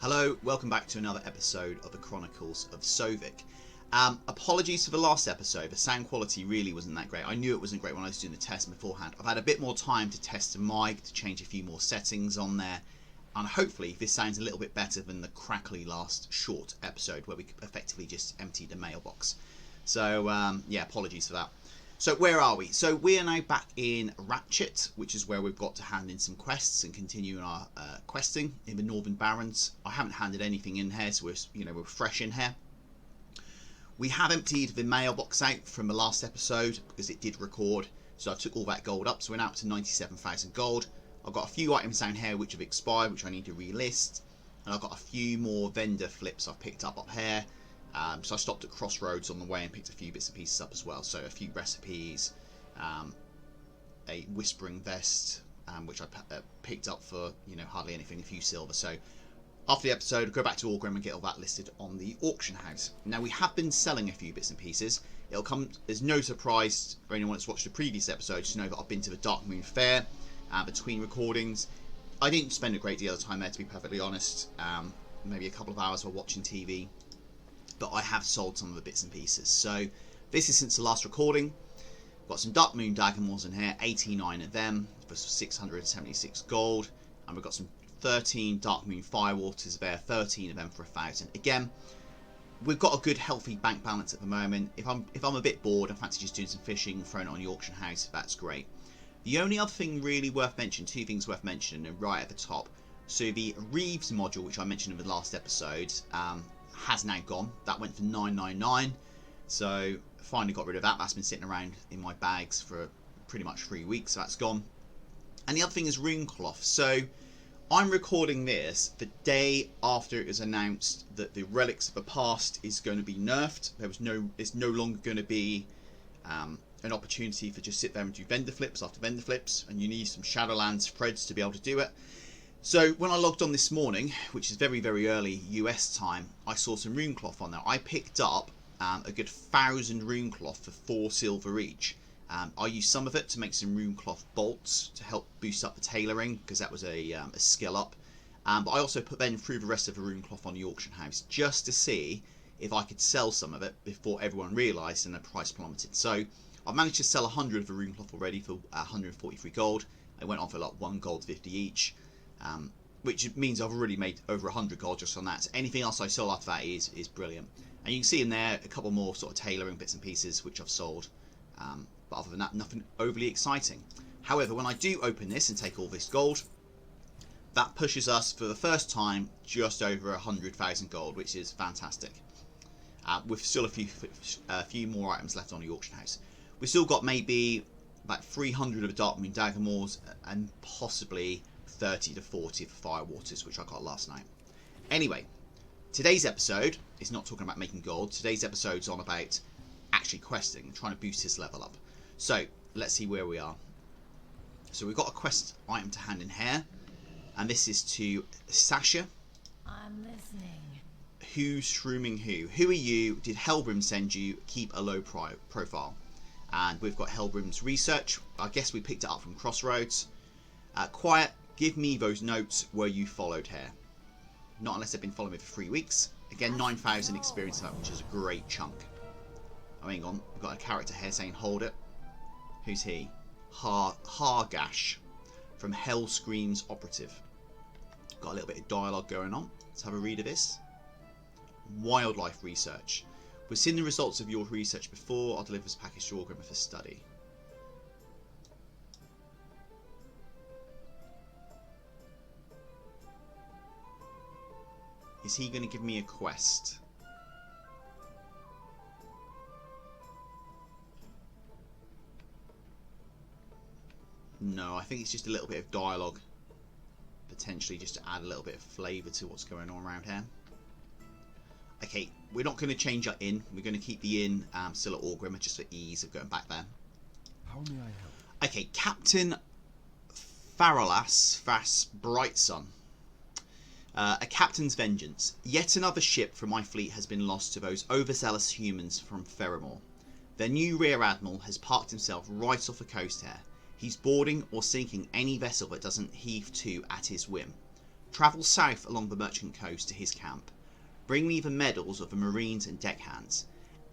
Hello, welcome back to another episode of the Chronicles of Sovik. Apologies for the last episode, the sound quality really wasn't that great. I knew it wasn't great when I was doing the test beforehand. I've had a bit more time to test the mic, to change a few more settings on there, and hopefully this sounds a little bit better than the crackly last short episode where we effectively just emptied the mailbox. So yeah, apologies for that. So where are we? So we are now back in Ratchet, which is where we've got to hand in some quests and continue our questing in the Northern Barrens. I haven't handed anything in here, so we're fresh in here. We have emptied the mailbox out from the last episode because it did record, so I took all that gold up, so we're now up to 97,000 gold. I've got a few items down here which have expired, which I need to relist, and I've got a few more vendor flips I've picked up here. So I stopped at Crossroads on the way and picked a few bits and pieces up as well. So a few recipes, a whispering vest, which I picked up for hardly anything, a few silver. So after the episode, I'll go back to Orgrim and get all that listed on the auction house. Now we have been selling a few bits and pieces. It'll come as no surprise for anyone that's watched the previous episodes to know that I've been to the Dark Moon Fair between recordings. I didn't spend a great deal of time there, to be perfectly honest. Maybe a couple of hours while watching TV. But I have sold some of the bits and pieces. So this is since the last recording. Got some Dark Moon Dagamores in here, 89 of them for 676 gold, and we've got some 13 Dark Moon Firewaters there, 13 of them for 1,000. Again, we've got a good healthy bank balance at the moment. If I'm a bit bored, I fancy just doing some fishing, throwing it on the auction house, that's great. The only other thing really worth mentioning, two things worth mentioning, and right at the top. So the Reeves module, which I mentioned in the last episode, has now gone. That went for 999, so finally got rid of that. That's been sitting around in my bags for pretty much 3 weeks, so that's gone. And the other thing is Runecloth. So I'm recording this the day after it was announced that the Relics of the Past is going to be nerfed. It's no longer going to be an opportunity for just sit there and do vendor flips after vendor flips, and you need some Shadowlands threads to be able to do it. So when I logged on this morning, which is very, very early US time, I saw some Runecloth on there. I picked up a good 1,000 Runecloth for 4 silver each. I used some of it to make some Runecloth bolts to help boost up the tailoring, because that was a skill up. But I also put then through the rest of the Runecloth on the auction house just to see if I could sell some of it before everyone realised and the price plummeted. So I've managed to sell 100 of the Runecloth already for 143 gold. I went on for like 1 gold 50 each. Which means I've already made over 100 gold just on that. So anything else I sold after that is brilliant. And you can see in there a couple more sort of tailoring bits and pieces which I've sold. But other than that, nothing overly exciting. However, when I do open this and take all this gold, that pushes us for the first time just over 100,000 gold, which is fantastic. With still a few more items left on the auction house. We've still got maybe about 300 of the Dark Moon Dagamores and possibly 30 to 40 of Firewaters, which I got last night. Anyway, today's episode is not talking about making gold. Today's episode's on about actually questing and trying to boost his level up. So let's see where we are. So we've got a quest item to hand in here, and this is to Sasha. I'm listening. Who's shrooming who? Who are you? Did Helbrim send you? Keep a low profile. And we've got Helbrim's research. I guess we picked it up from Crossroads. Quiet. Give me those notes where you followed here. Not unless they've been following me for 3 weeks. Again, 9,000 experience of that, which is a great chunk. Oh, hang on. We've got a character here saying, hold it. Who's he? Hargash from Hell Screams Operative. Got a little bit of dialogue going on. Let's have a read of this. Wildlife research. We've seen the results of your research before. I'll deliver this package to Orgrim for study. Is he going to give me a quest? No, I think it's just a little bit of dialogue. Potentially just to add a little bit of flavour to what's going on around here. Okay, we're not going to change our inn. We're going to keep the inn still at Orgrim, just for ease of going back there. How may I help? Okay, Captain Faralas Vas Brightsun. A captain's vengeance. Yet another ship from my fleet has been lost to those overzealous humans from Ferrimore. Their new rear admiral has parked himself right off the coast here. He's boarding or sinking any vessel that doesn't heave to at his whim. Travel south along the merchant coast to his camp. Bring me the medals of the marines and deckhands.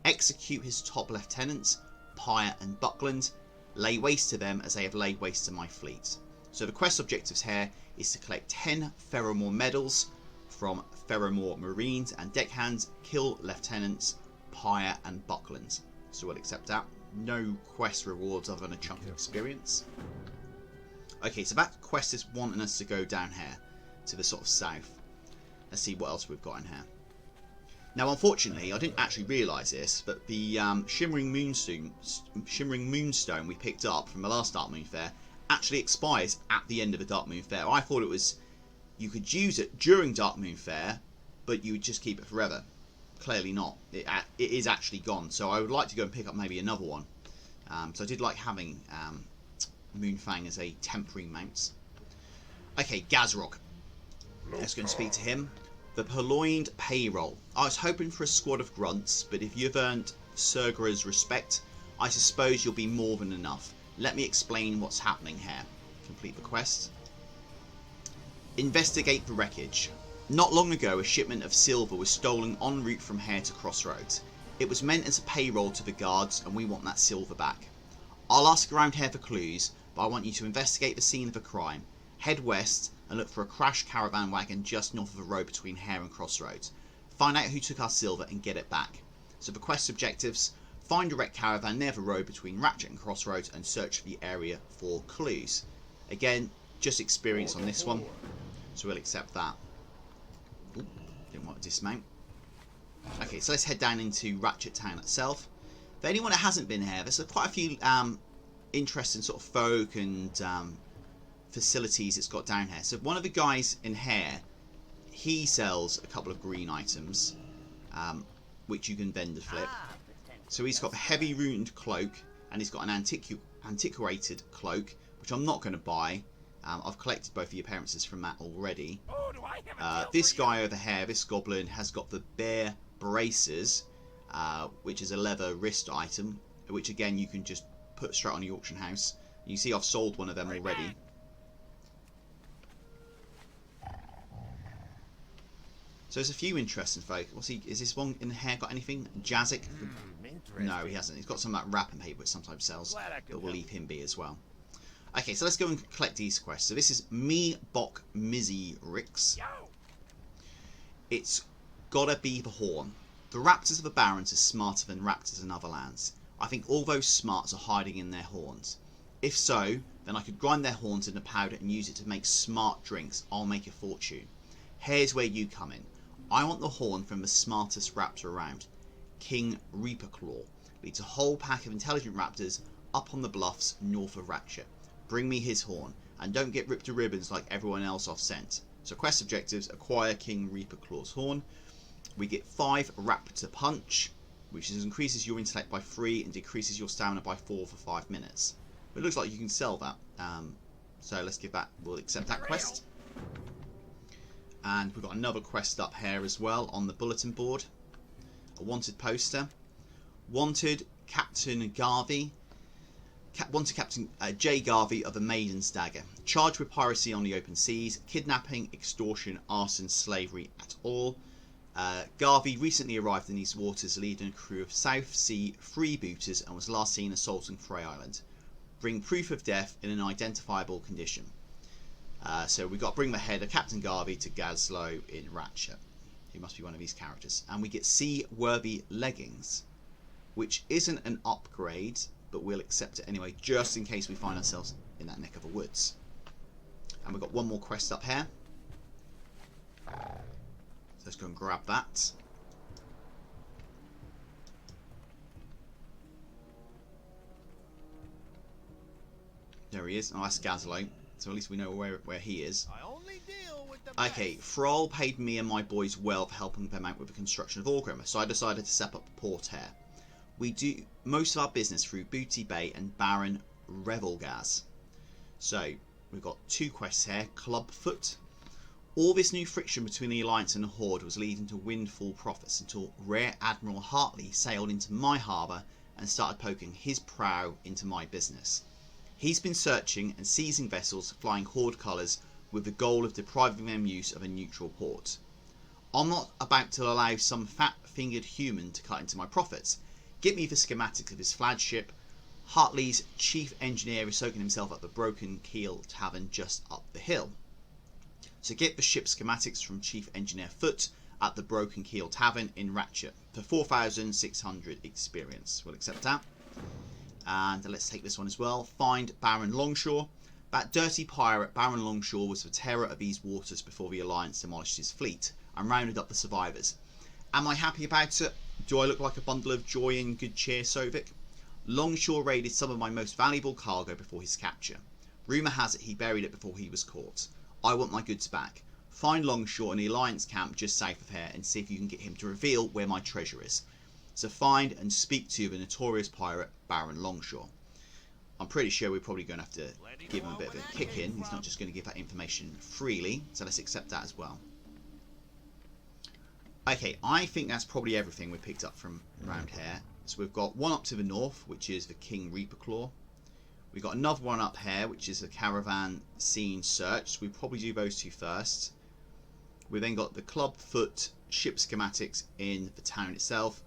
Execute his top lieutenants, Pyre and Buckland. Lay waste to them as they have laid waste to my fleet. So the quest objectives here is to collect 10 Ferromore medals from Ferromore marines and deckhands. Kill lieutenants, Pyre and Buckland. So we'll accept that. No quest rewards other than a chunk of experience. Okay, so that quest is wanting us to go down here to the sort of south. Let's see what else we've got in here. Now, unfortunately, I didn't actually realise this, but the Shimmering Moonstone we picked up from the last Dark Moon Fair actually expires at the end of the Dark Moon Fair. I thought it was you could use it during Dark Moon Fair, but you would just keep it forever. Clearly not. It is actually gone. So I would like to go and pick up maybe another one. So I did like having Moonfang as a temporary mount. Okay, Gazrog. Let's go and speak to him. The Purloined Payroll. I was hoping for a squad of grunts, but if you've earned Surgra's respect, I suppose you'll be more than enough. Let me explain what's happening here. Complete the quest. Investigate the wreckage. Not long ago, a shipment of silver was stolen en route from here to Crossroads. It was meant as a payroll to the guards, and we want that silver back. I'll ask around here for clues, but I want you to investigate the scene of the crime. Head west and look for a crashed caravan wagon just north of the road between here and Crossroads. Find out who took our silver and get it back. So the quest objectives: find a wrecked caravan near the road between Ratchet and Crossroads and search the area for clues. Again, just experience on this one, so we'll accept that. Ooh, didn't want to dismount. Okay, so let's head down into Ratchet Town itself. For anyone that hasn't been here, there's quite a few interesting sort of folk and facilities it's got down here. So one of the guys in here, he sells a couple of green items, which you can vendor flip. So he's got the heavy ruined cloak, and he's got an antiquated cloak, which I'm not going to buy. I've collected both the appearances from that already. This guy over here, this goblin, has got the bear braces, which is a leather wrist item, which again you can just put straight on the auction house. You see I've sold one of them already. So there's a few interesting folk. What's he? Is this one in here got anything? Jazik? No, he hasn't. He's got some of that wrapping paper which sometimes sells, but we'll leave him be as well. Okay, so let's go and collect these quests. So this is Me Bok Mizzy Rix. It's gotta be the horn. The raptors of the Barrens are smarter than raptors in other lands. I think all those smarts are hiding in their horns. If so, then I could grind their horns into powder and use it to make smart drinks. I'll make a fortune. Here's where you come in. I want the horn from the smartest raptor around. King Reaperclaw leads a whole pack of intelligent raptors up on the bluffs north of Ratchet. Bring me his horn, and don't get ripped to ribbons like everyone else I've sent. So quest objectives: acquire King Reaperclaw's horn. We get 5 Raptor Punch, which increases your intellect by 3 and decreases your stamina by 4 for 5 minutes. But it looks like you can sell that. So let's give that. We'll accept that quest. And we've got another quest up here as well on the bulletin board. A wanted poster. Wanted Captain Garvey. Wanted Captain J. Garvey of the Maiden's Dagger. Charged with piracy on the open seas, kidnapping, extortion, arson, slavery at all. Garvey recently arrived in these waters leading a crew of South Sea freebooters and was last seen assaulting Frey Island. Bring proof of death in an identifiable condition. So we've got to bring the head of Captain Garvey to Gazlow in Ratchet. He must be one of these characters. And we get Seaworthy Leggings, which isn't an upgrade, but we'll accept it anyway, just in case we find ourselves in that neck of the woods. And we've got one more quest up here. So let's go and grab that. There he is. Oh, that's Gazlow. So at least we know where he is. Okay, Thrall paid me and my boys well for helping them out with the construction of Orgrimmar, so I decided to set up a port here. We do most of our business through Booty Bay and Baron Revelgaz. So we've got 2 quests here. Clubfoot. All this new friction between the Alliance and the Horde was leading to windfall profits until Rear Admiral Hartley sailed into my harbour and started poking his prow into my business. He's been searching and seizing vessels flying Horde colours with the goal of depriving them use of a neutral port. I'm not about to allow some fat-fingered human to cut into my profits. Get me the schematics of his flagship. Hartley's chief engineer is soaking himself at the Broken Keel Tavern just up the hill. So get the ship schematics from Chief Engineer Foot at the Broken Keel Tavern in Ratchet for 4,600 experience. We'll accept that. And let's take this one as well. Find Baron Longshore. That dirty pirate Baron Longshore was the terror of these waters before the Alliance demolished his fleet and rounded up the survivors. Am I happy about it? Do I look like a bundle of joy and good cheer, Sovik? Longshore raided some of my most valuable cargo before his capture. Rumour has it he buried it before he was caught. I want my goods back. Find Longshore in the Alliance camp just south of here and see if you can get him to reveal where my treasure is. So find and speak to the notorious pirate Baron Longshore. I'm pretty sure we're probably going to have to give him a bit of a kick in. He's not just going to give that information freely, so let's accept that as well. Okay, I think that's probably everything we picked up from around here. So we've got one up to the north, which is the King Reaper Claw. We've got another one up here, which is the Caravan Scene Search. So we probably do those two first. We then got the Club Foot ship schematics in the town itself,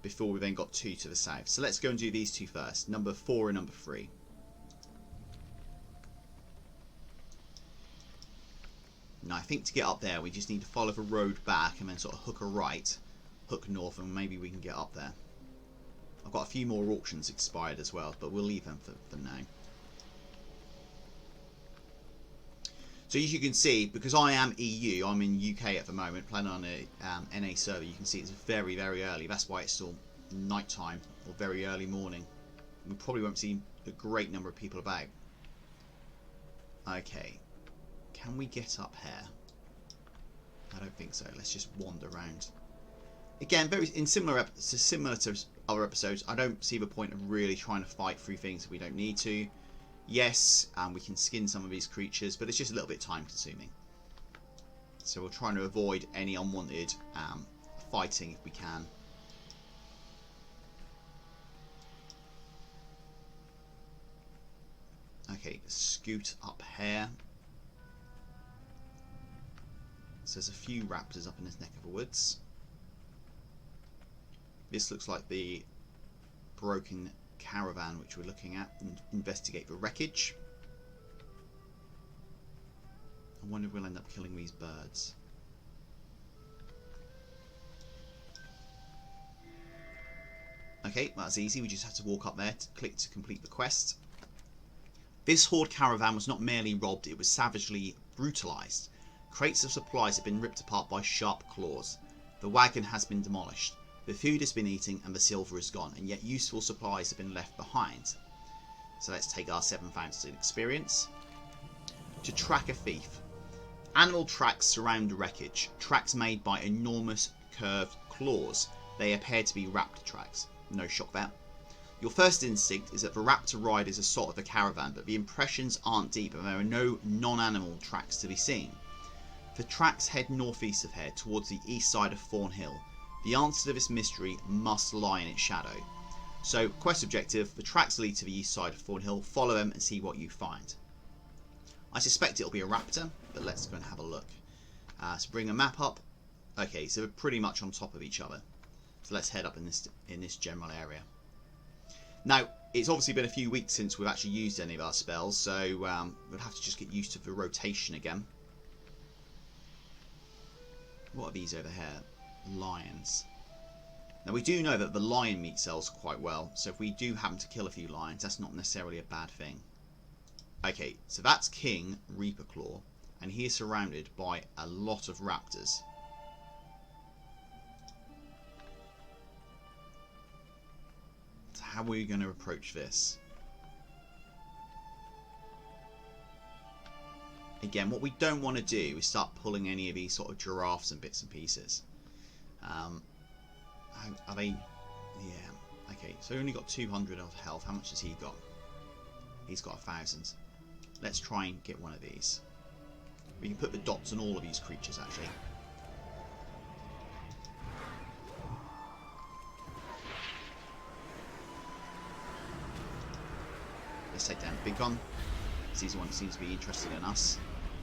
before we then got two to the south. So let's go and do these two first, number 4 and number 3. Now I think to get up there we just need to follow the road back and then sort of hook a right, hook north, and maybe we can get up there. I've got a few more auctions expired as well, but we'll leave them for now. So as you can see, because I am EU, I'm in UK at the moment, playing on a NA server, you can see it's very, very early. That's why it's still night time or very early morning. We probably won't see a great number of people about. Okay, can we get up here? I don't think so. Let's just wander around. Again, similar to other episodes, I don't see the point of really trying to fight through things if we don't need to. Yes, we can skin some of these creatures, but it's just a little bit time consuming. So we're trying to avoid any unwanted fighting if we can. Okay, scoot up here. So there's a few raptors up in this neck of the woods. This looks like the Broken Caravan which we're looking at, and investigate the wreckage. I wonder if we'll end up killing these birds. Okay, that's easy. We just have to walk up there to click to complete the quest. This horde caravan was not merely robbed, it was savagely brutalised. Crates of supplies have been ripped apart by sharp claws. The wagon has been demolished. The food has been eaten and the silver is gone, and yet useful supplies have been left behind. So let's take our 7,000 experience. To track a thief. Animal tracks surround the wreckage. Tracks made by enormous curved claws. They appear to be raptor tracks. No shock there. Your first instinct is that the raptor riders are sort of the caravan, but the impressions aren't deep and there are no non-animal tracks to be seen. The tracks head northeast of here, towards the east side of Thornhill. The answer to this mystery must lie in its shadow. So, quest objective, the tracks lead to the east side of Thornhill, follow them and see what you find. I suspect it'll be a raptor, but let's go and have a look. So bring a map up. Okay, so we're pretty much on top of each other. So let's head up in this general area. Now, it's obviously been a few weeks since we've actually used any of our spells, so we'll have to just get used to the rotation again. What are these over here? Lions. Now we do know that the lion meat sells quite well, so if we do happen to kill a few lions, that's not necessarily a bad thing. Okay, so that's King Reaper Claw, and he is surrounded by a lot of raptors. So how are we going to approach this? Again, what we don't want to do is start pulling any of these sort of giraffes and bits and pieces. Are they... Yeah. Okay, so he only got 200 of health. How much has he got? He's got 1,000. Let's try and get one of these. We can put the dots on all of these creatures, actually. Let's take down the big one. He's the one that seems to be interested in us.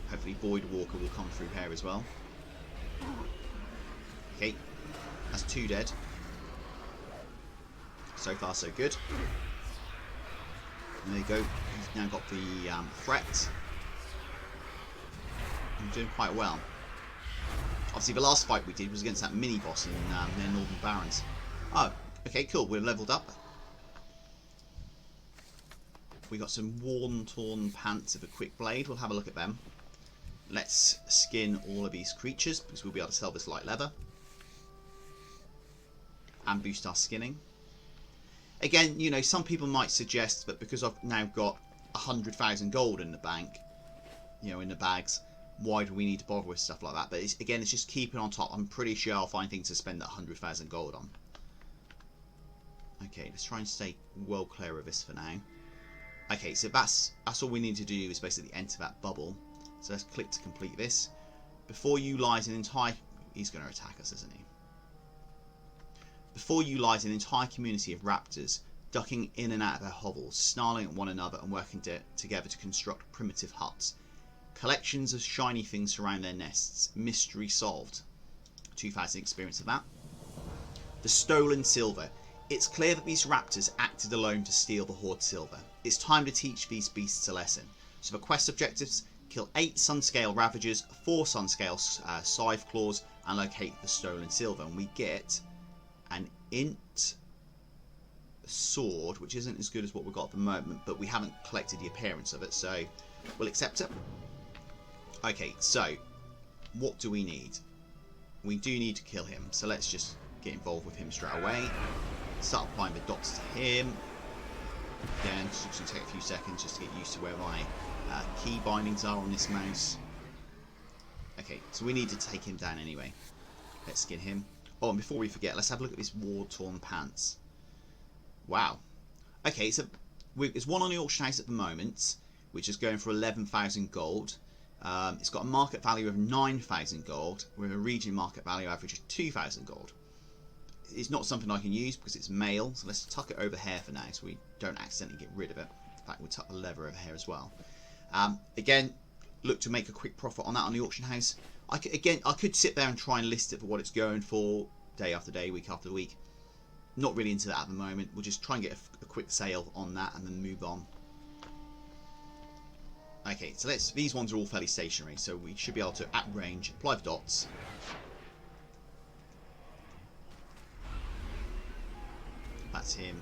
Hopefully Void Walker will come through here as well. Okay, that's 2 dead. So far so good. And there you go, he's now got the threat. He's doing quite well. Obviously the last fight we did was against that mini-boss in near Northern Barrens. Oh, okay, cool, we're leveled up. We got some worn-torn pants of a quick blade, we'll have a look at them. Let's skin all of these creatures, because we'll be able to sell this light leather. And boost our skinning. Again, you know, some people might suggest that because I've now got 100,000 gold in the bank, you know, in the bags, why do we need to bother with stuff like that? But again, it's just keeping on top. I'm pretty sure I'll find things to spend that 100,000 gold on. Okay, let's try and stay well clear of this for now. Okay, so that's all we need to do is basically enter that bubble. So let's click to complete this. Before you lies an entire... He's going to attack us, isn't he? Before you lies an entire community of raptors, ducking in and out of their hovels, snarling at one another and working together to construct primitive huts. Collections of shiny things surround their nests. Mystery solved. 2,000 experience of that. The stolen silver. It's clear that these raptors acted alone to steal the Horde silver. It's time to teach these beasts a lesson. So the quest objectives: kill 8 Sunscale Ravagers, 4 Sunscale Scythe Claws, and locate the stolen silver. And we get an int sword, which isn't as good as what we've got at the moment, but we haven't collected the appearance of it, so we'll accept it. Okay, so what do we need? We do need to kill him, so let's just get involved with him straight away. Start applying the dots to him. Again, it's just going to take a few seconds just to get used to where my key bindings are on this mouse. Okay, so we need to take him down anyway. Let's skin him. Oh, and before we forget, let's have a look at this war-torn pants. Wow. Okay, so there's one on the auction house at the moment, which is going for 11,000 gold. It's got a market value of 9,000 gold, with a region market value average of 2,000 gold. It's not something I can use because it's male, so let's tuck it over here for now so we don't accidentally get rid of it. In fact, we'll tuck the leather over here as well. Again, look to make a quick profit on that on the auction house. I could sit there and try and list it for what it's going for day after day, week after week. Not really into that at the moment. We'll just try and get a quick sale on that and then move on. Okay, so these ones are all fairly stationary, so we should be able to, at range, apply the dots. That's him.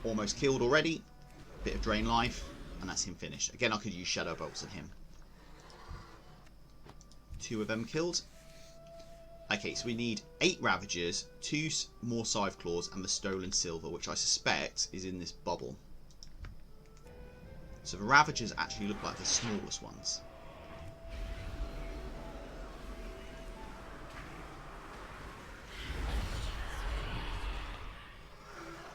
Almost killed already. Bit of drain life, and that's him finished. Again, I could use shadow bolts on him. 2 of them killed. Okay, so we need 8 Ravagers, 2 more Scythe Claws, and the stolen silver, which I suspect is in this bubble. So the Ravagers actually look like the smallest ones.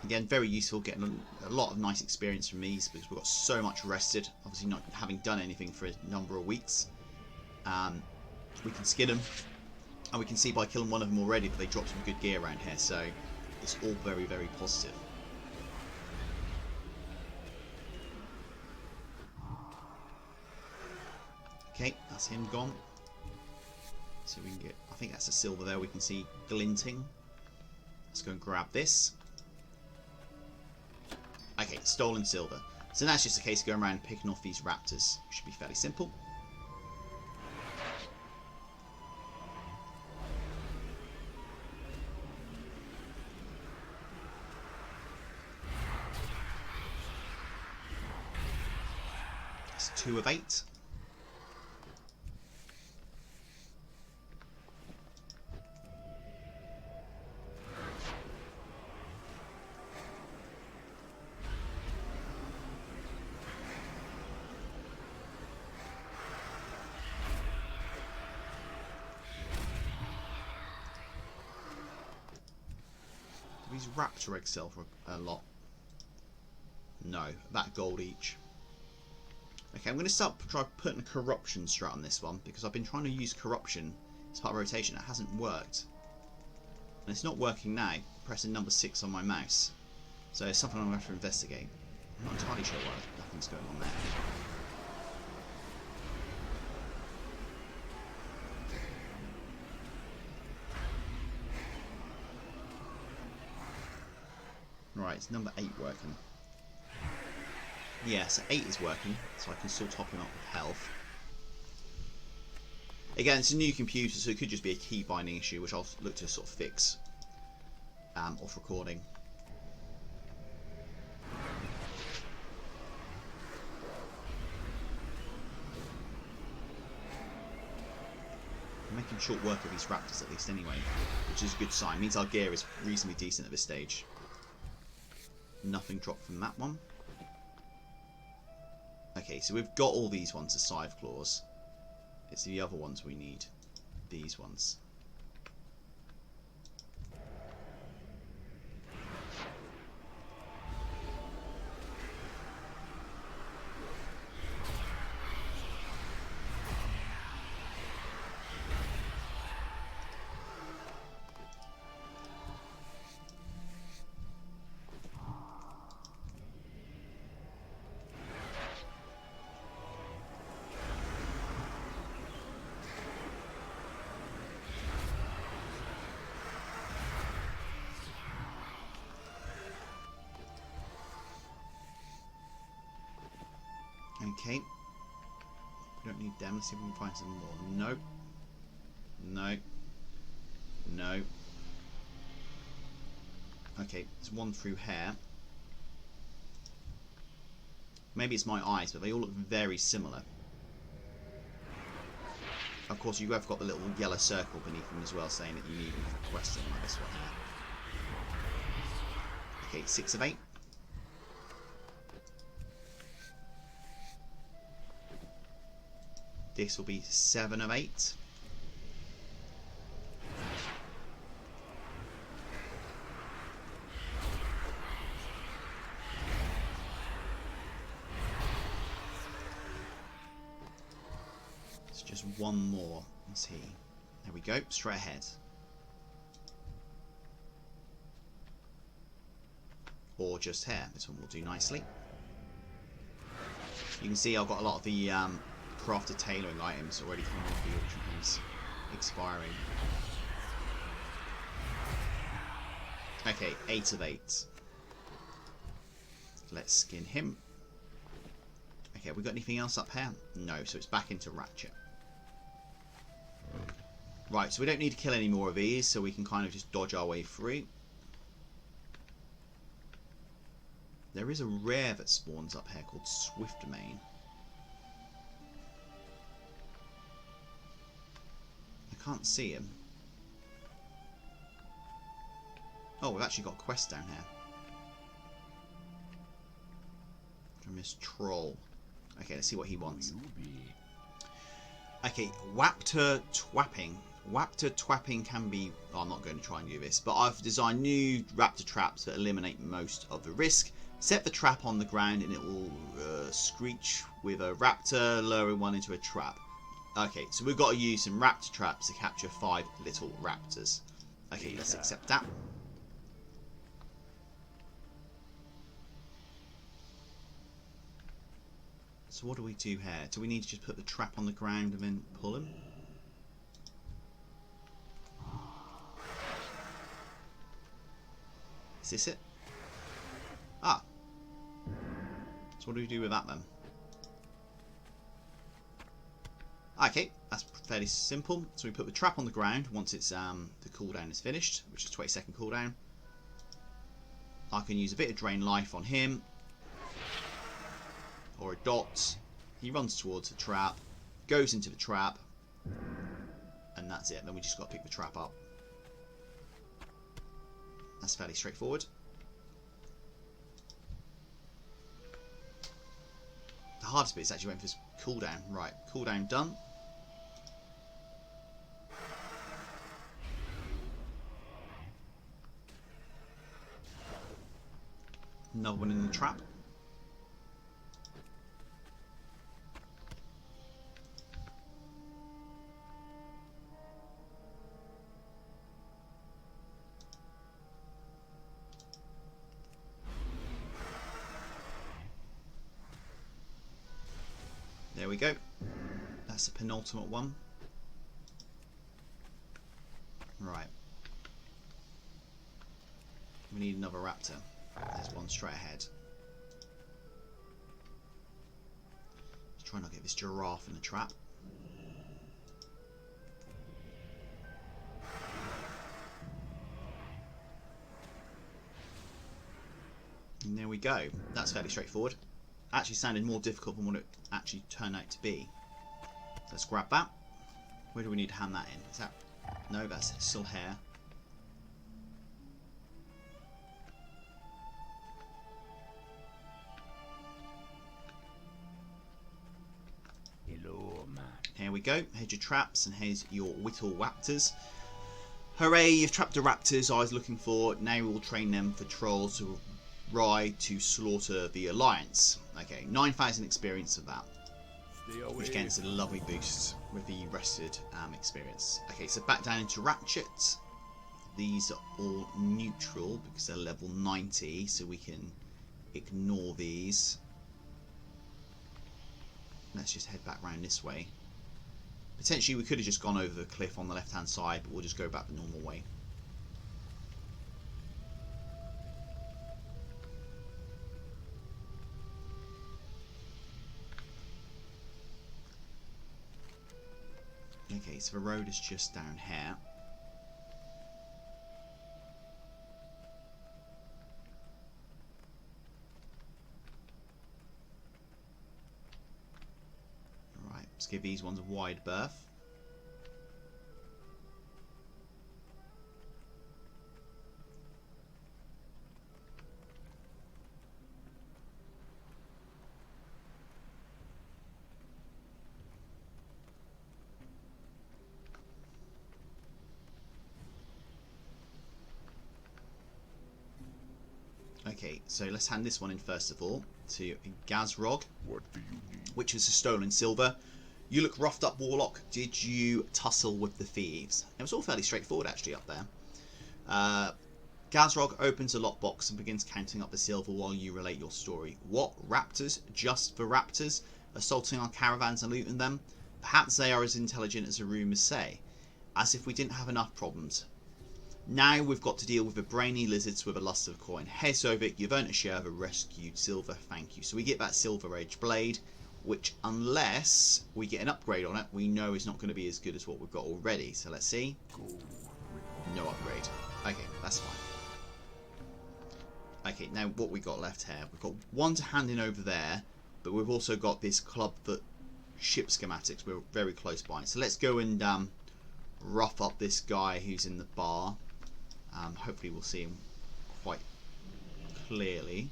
Again, very useful, getting a lot of nice experience from these because we've got so much rested, obviously not having done anything for a number of weeks. We can skin them, and we can see by killing one of them already that they dropped some good gear around here, so it's all very, very positive. Okay, that's him gone. So we can get, I think that's a silver there we can see glinting. Let's go and grab this. Okay, stolen silver. So now it's just a case of going around and picking off these raptors. Should be fairly simple. That's 2 of 8. These raptor eggs sell for a lot. No, that gold each. Okay, I'm going to try putting a corruption strat on this one because I've been trying to use corruption as part of rotation. It hasn't worked, and it's not working now. Pressing number 6 on my mouse, so it's something I'm going to have to investigate. I'm not entirely sure why nothing's going on there. Right, it's number 8 working. Yeah, so 8 is working, so I can still top him up with health. Again, it's a new computer, so it could just be a key binding issue, which I'll look to sort of fix off recording. I'm making short work of these raptors at least anyway, which is a good sign. It means our gear is reasonably decent at this stage. Nothing dropped from that one. Okay, so we've got all these ones as scythe claws. It's the other ones we need. These ones. Okay. We don't need them. Let's see if we can find some more. Nope. No. No. Okay, there's one through here. Maybe it's my eyes, but they all look very similar. Of course, you have got the little yellow circle beneath them as well, saying that you need them for questing, like this one here. Okay, 6 of 8. This will be 7 of 8. It's just one more. Let's see. There we go. Straight ahead. Or just here. This one will do nicely. You can see I've got a lot of the crafted tailoring items already coming off the auction house, expiring. Okay, 8 of 8. Let's skin him. Okay, we got anything else up here? No, so it's back into Ratchet. Right, so we don't need to kill any more of these, so we can kind of just dodge our way through. There is a rare that spawns up here called Swiftmane. Can't see him. Oh, we've actually got a quest down here. From this troll. Okay, let's see what he wants. Okay, Wapter Twapping. Wapter Twapping can be... Oh, I'm not going to try and do this, but I've designed new raptor traps that eliminate most of the risk. Set the trap on the ground and it will screech with a raptor, lowering one into a trap. Okay, so we've got to use some raptor traps to capture 5 little raptors. Okay, let's accept that. So what do we do here? Do we need to just put the trap on the ground and then pull him? Is this it? Ah. So what do we do with that then? Okay, that's fairly simple. So we put the trap on the ground once it's the cooldown is finished, which is 20-second cooldown. I can use a bit of drain life on him, or a dot. He runs towards the trap, goes into the trap, and that's it. Then we just got to pick the trap up. That's fairly straightforward. The hardest bit is actually waiting for this cooldown. Right, cooldown done. Another one in the trap. There we go. That's the penultimate one. Right. We need another raptor. There's one straight ahead. Let's try not to get this giraffe in the trap. And there we go. That's fairly straightforward. Actually sounded more difficult than what it actually turned out to be. Let's grab that. Where do we need to hand that in? Is that... No, that's still hair. Hello, man. Here we go. Here's your traps and here's your whittle raptors. Hooray, you've trapped the raptors I was looking for. Now we will train them for trolls to ride to slaughter the Alliance. Okay, 9,000 experience of that. Which again is a lovely boost with the rested experience. Okay, so back down into Ratchet. These are all neutral because they're level 90, so we can ignore these. Let's just head back round this way. Potentially we could have just gone over the cliff on the left hand side, but we'll just go back the normal way. Okay, so the road is just down here. Alright, let's give these ones a wide berth. Okay, so let's hand this one in first of all to Gazrog, What do you need? which is a stolen silver. You look roughed up, Warlock. Did you tussle with the thieves? It was all fairly straightforward actually up there. Gazrog opens a lockbox and begins counting up the silver while you relate your story. What? Raptors? Just for raptors? Assaulting our caravans and looting them? Perhaps they are as intelligent as the rumours say. As if we didn't have enough problems. Now we've got to deal with the brainy lizards with a lust of coin. Hey Sovik, you've earned a share of a rescued silver, thank you. So we get that silver edge blade, which unless we get an upgrade on it, we know is not going to be as good as what we've got already. So let's see. No upgrade. Okay, that's fine. Okay, now what we got left here. We've got one to hand in over there, but we've also got this clubfoot ship schematics. We're very close by. So let's go and rough up this guy who's in the bar. Hopefully we'll see him quite clearly.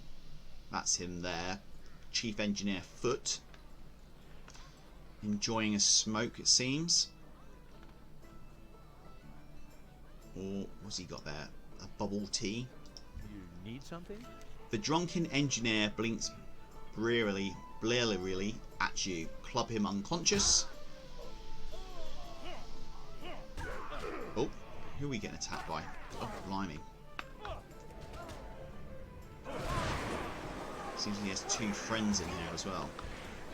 That's him there. Chief Engineer Foot. Enjoying a smoke, it seems. Or what's he got there? A bubble tea. You need something? The drunken engineer blinks blearily at you. Club him unconscious. Oh, who are we getting attacked by? Oh, blimey. Seems he has two friends in here as well.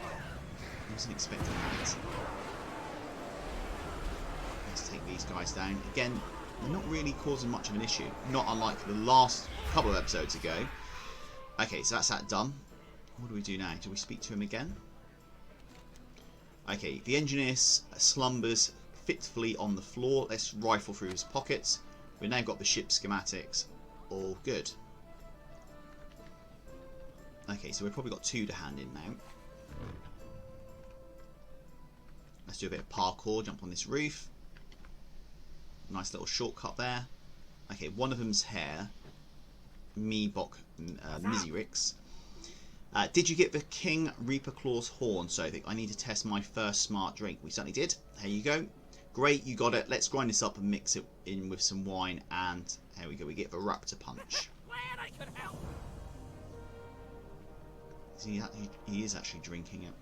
I wasn't expecting that. Let's take these guys down. Again, they're not really causing much of an issue. Not unlike the last couple of episodes ago. Okay, so that's that done. What do we do now? Do we speak to him again? Okay, the engineer slumbers fitfully on the floor. Let's rifle through his pockets. We've now got the ship schematics. All good. Okay, so we've probably got two to hand in now. Let's do a bit of parkour, jump on this roof. Nice little shortcut there. Okay, one of them's here. Meebok Mizirix. Did you get the King Reaper Claw's horn, Sovik? I need to test my first smart drink. We certainly did. Here you go. Great, you got it. Let's grind this up and mix it in with some wine. And here we go. We get the Raptor Punch. Glad I could help. He is actually drinking it.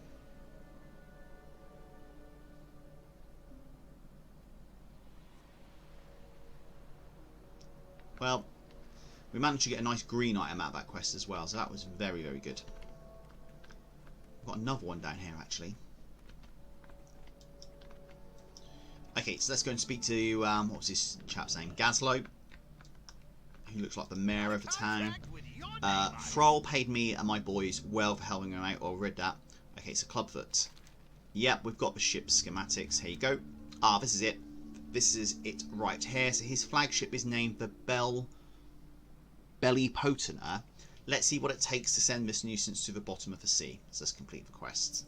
Well, we managed to get a nice green item out of that quest as well, so that was very, very good. We've got another one down here, actually. Okay, so let's go and speak to, what was this chap's name? Gazlo, who looks like the mayor of the town. With your Thrall paid me and my boys well for helping him out. Or read that. Okay, so Clubfoot. Yep, we've got the ship schematics. Here you go. Ah, this is it. This is it right here. So his flagship is named the Belly Potener. Let's see what it takes to send this nuisance to the bottom of the sea. So let's complete the quest.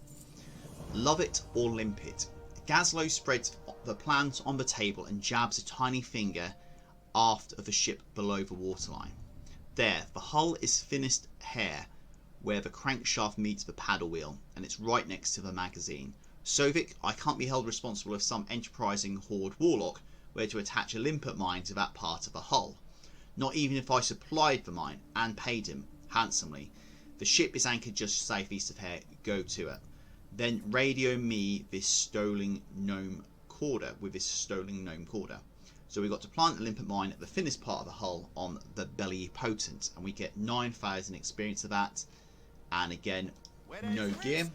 Love it or limp it. Gazlo spreads the plans on the table and jabs a tiny finger aft of the ship below the waterline. There, the hull is thinnest hair where the crankshaft meets the paddle wheel, and it's right next to the magazine. Sovik, I can't be held responsible if some enterprising horde warlock were to attach a limpet mine to that part of the hull. Not even if I supplied the mine and paid him handsomely. The ship is anchored just southeast of here. Go to it. Then radio me this stolen gnome corder with this stolen gnome corder. So we got to plant the limpet mine at the thinnest part of the hull on the Belly Potent, and we get 9,000 experience of that. And again, no gear.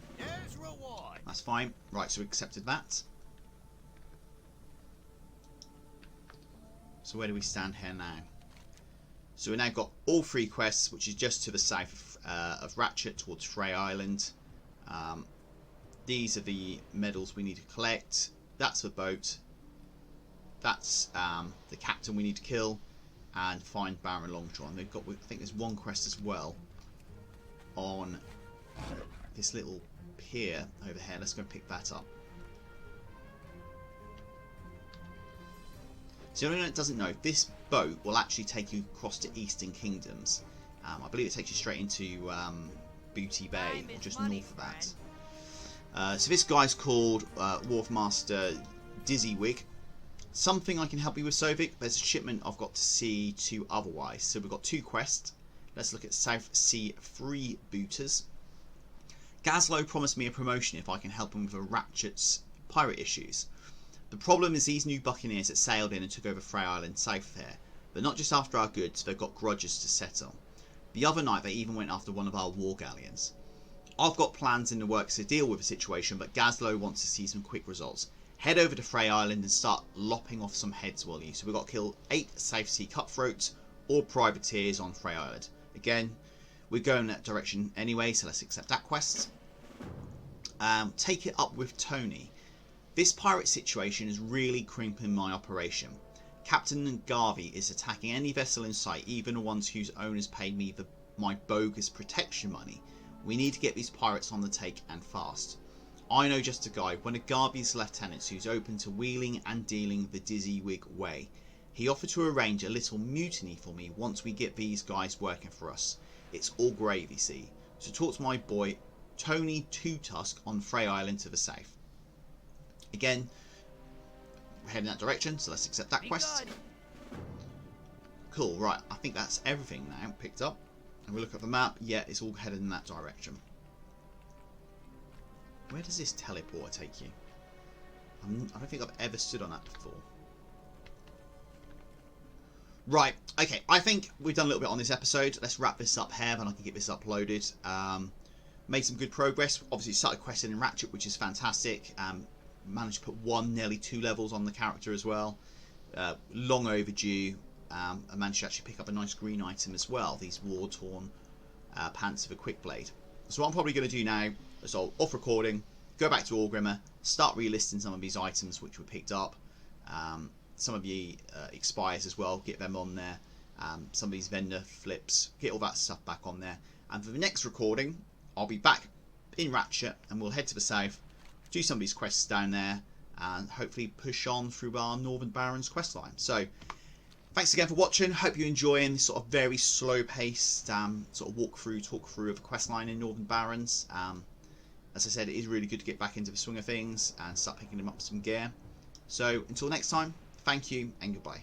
That's fine. Right, so we accepted that. So where do we stand here now? So we've now got all 3 quests, which is just to the south of Ratchet towards Frey Island. These are the medals we need to collect. That's the boat. That's the captain we need to kill. And find Baron Longjaw. And they've got, I think there's one quest as well on this little pier over here. Let's go pick that up. So anyone that doesn't know, this boat will actually take you across to Eastern Kingdoms. I believe it takes you straight into Booty Bay, or just north of that. So this guy's called Wharfmaster Dizzywig. Something I can help you with, Sovik. There's a shipment I've got to see to otherwise. So we've got 2 quests. Let's look at South Sea Freebooters. Gazlo promised me a promotion if I can help him with a Ratchet's pirate issues. The problem is these new buccaneers that sailed in and took over Frey Island south here. They're not just after our goods, they've got grudges to settle. The other night they even went after one of our war galleons. I've got plans in the works to deal with the situation, but Gazlo wants to see some quick results. Head over to Frey Island and start lopping off some heads, will you? So we've got to kill 8 South Sea cutthroats or privateers on Frey Island. Again, we're going in that direction anyway, so let's accept that quest. Take it up with Tony. This pirate situation is really crimping my operation. Captain Garvey is attacking any vessel in sight, even the ones whose owners paid me my bogus protection money. We need to get these pirates on the take and fast. I know just a guy, one of Garvey's lieutenants, who's open to wheeling and dealing the Dizzywig way. He offered to arrange a little mutiny for me once we get these guys working for us. It's all gravy, see. So talk to my boy Tony Two Tusk on Frey Island to the south. Again, we're heading that direction, so let's accept that quest. Cool, right, I think that's everything now picked up. And we look at the map, yeah, it's all headed in that direction. Where does this teleporter take you? I don't think I've ever stood on that before. Right, okay, I think we've done a little bit on this episode. Let's wrap this up here, then I can get this uploaded. Made some good progress. Obviously started questing in Ratchet, which is fantastic. Managed to put nearly 2 levels on the character as well. Long overdue. I managed to actually pick up a nice green item as well. These war-torn pants of a quick blade. So what I'm probably going to do now is I'll off recording, go back to Orgrimmer, start relisting some of these items which were picked up. Some of the expires as well, get them on there. Some of these vendor flips, get all that stuff back on there. And for the next recording, I'll be back in Ratchet and we'll head to the south, do some of these quests down there, and hopefully push on through our Northern Barons questline. So, thanks again for watching. Hope you're enjoying this sort of very slow-paced sort of talk through of the questline in Northern Barons. As I said, it is really good to get back into the swing of things and start picking them up some gear. So, until next time, thank you and goodbye.